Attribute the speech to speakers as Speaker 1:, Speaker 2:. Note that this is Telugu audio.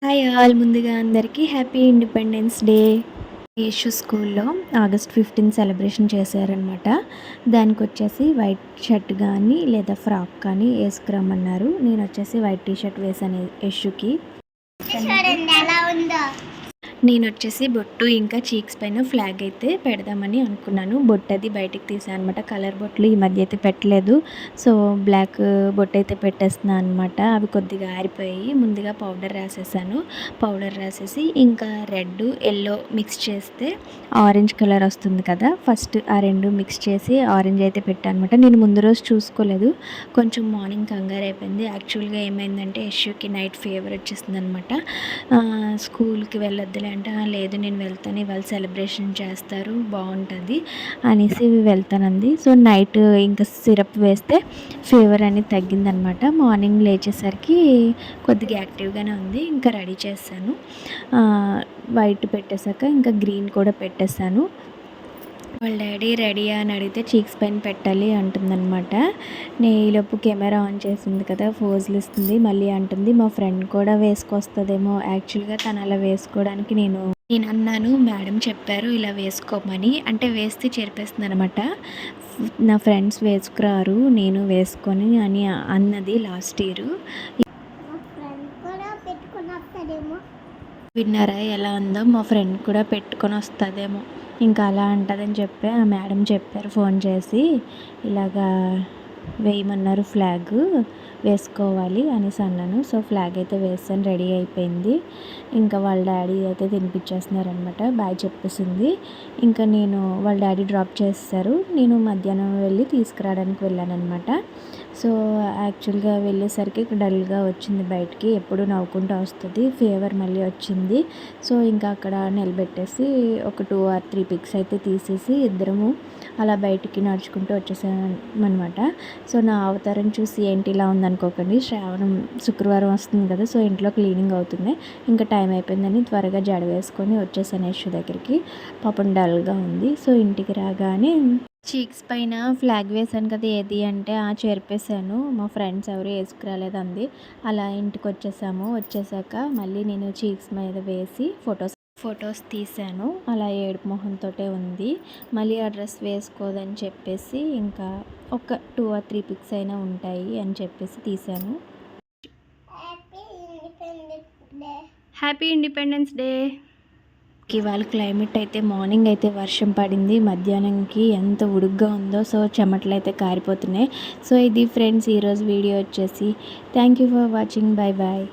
Speaker 1: హాయ్ ఆల్, ముందుగా అందరికీ హ్యాపీ ఇండిపెండెన్స్ డే. యేషు స్కూల్లో ఆగస్ట్ 15 సెలబ్రేషన్ చేశారనమాట. దానికి వచ్చేసి వైట్ షర్ట్ కానీ లేదా ఫ్రాక్ కానీ వేసుకురమ్మన్నారు. నేను వచ్చేసి వైట్ టీ షర్ట్ వేసాను యశుకి. నేను వచ్చేసి బొట్టు ఇంకా చీక్స్ పైన ఫ్లాగ్ అయితే పెడదామని అనుకున్నాను. బొట్టు అది బయటికి తీసాను అనమాట. కలర్ బొట్లు ఈ మధ్య అయితే పెట్టలేదు. సో బ్లాక్ బొట్టు అయితే పెట్టేస్తున్నాను అనమాట. అవి కొద్దిగా ఆరిపోయి ముందుగా పౌడర్ రాసేసాను. పౌడర్ రాసేసి ఇంకా రెడ్ ఎల్లో మిక్స్ చేస్తే ఆరెంజ్ కలర్ వస్తుంది కదా, ఫస్ట్ ఆ రెండు మిక్స్ చేసి ఆరెంజ్ అయితే పెట్టాను అనమాట. నేను ముందు రోజు చూసుకోలేదు, కొంచెం మార్నింగ్ కంగారు అయిపోయింది. యాక్చువల్గా ఏమైందంటే యశుకి నైట్ ఫీవర్ వచ్చేసింది అనమాట. స్కూల్కి వెళ్ళొద్దులే అంటే లేదు నేను వెళ్తాను, ఇవాళ సెలబ్రేషన్ చేస్తారు బాగుంటుంది అనేసి వెళ్తానంది. సో నైట్ ఇంకా సిరప్ వేస్తే ఫీవర్ అనేది తగ్గిందనమాట. మార్నింగ్ లేచేసరికి కొద్దిగా యాక్టివ్గానే ఉంది. ఇంకా రెడీ చేశాను. వైట్ పెట్టేశాక ఇంకా గ్రీన్ కూడా పెట్టేశాను. వాళ్ళ డాడీ రెడీ అని అడిగితే చీక్స్ పైన పెట్టాలి అంటుందన్నమాట. ఈలోపు కెమెరా ఆన్ చేసింది కదా, ఫోజులు ఇస్తుంది. మళ్ళీ అంటుంది మా ఫ్రెండ్ కూడా వేసుకొస్తుందేమో. యాక్చువల్గా తను అలా వేసుకోవడానికి నేను అన్నాను, మేడం చెప్పారు ఇలా వేసుకోమని. అంటే వేస్తే చెరిపేస్తుంది అనమాట. నా ఫ్రెండ్స్ వేసుకురారు, నేను వేసుకొని అని అన్నది లాస్ట్ ఇయర్. విన్నారా ఎలా ఉందో? మా ఫ్రెండ్ కూడా పెట్టుకొని వస్తుందేమో, ఇంకా అలా అంటుందని చెప్పి ఆ మేడం చెప్పారు ఫోన్ చేసి, ఇలాగా వేయమన్నారు, ఫ్లాగ్ వేసుకోవాలి అనేసి అన్నాను. సో ఫ్లాగ్ అయితే వేసాను, రెడీ అయిపోయింది. ఇంకా వాళ్ళ డాడీ అయితే తినిపించేస్తున్నారనమాట. బాయ్ చెప్పేసింది. ఇంకా నేను వాళ్ళ డాడీ డ్రాప్ చేస్తారు, నేను మధ్యాహ్నం వెళ్ళి తీసుకురావడానికి వెళ్ళాను అనమాట. సో యాక్చువల్గా వెళ్ళేసరికి డల్గా వచ్చింది బయటికి, ఎప్పుడు నవ్వుకుంటూ వస్తుంది. ఫీవర్ మళ్ళీ వచ్చింది. సో ఇంకా అక్కడ నిలబెట్టేసి ఒక 2 or 3 పిక్స్ అయితే తీసేసి ఇద్దరము అలా బయటికి నడుచుకుంటూ వచ్చేసామన్నమాట. సో నా అవతారం చూసి ఏంటి ఇలా ఉందనుకోకండి, శ్రావణం శుక్రవారం వస్తుంది కదా, సో ఇంట్లో క్లీనింగ్ అవుతుంది. ఇంకా టైం అయిపోయిందని త్వరగా జడ వేసుకొని వచ్చేసాను యశు దగ్గరికి. పాపం డల్గా ఉంది. సో ఇంటికి రాగానే చీక్స్ పైన ఫ్లాగ్ వేసాను కదా, ఏది అంటే చెరిపేశాను. మా ఫ్రెండ్స్ ఎవరు వేసుకురాలేదు అంది. అలా ఇంటికి వచ్చేసాక మళ్ళీ నేను చీక్స్ మీద వేసి ఫొటోస్ తీసాను. అలా ఏడుపు మొహంతో ఉంది. మళ్ళీ ఆ డ్రెస్ వేసుకోదని చెప్పేసి ఇంకా ఒక 2 or 3 పిక్స్ అయినా ఉంటాయి అని చెప్పేసి తీసాను. Happy independence day. ఇవాళ క్లైమేట్ అయితే మార్నింగ్ అయితే వర్షం పడింది, మధ్యాహ్నంకి ఎంత ఉడుగ్గా ఉందో. సో చెమటలు అయితే కారిపోతున్నాయి. సో ఇది ఫ్రెండ్స్ ఈరోజు వీడియో వచ్చేసి. Thank you for watching. Bye bye.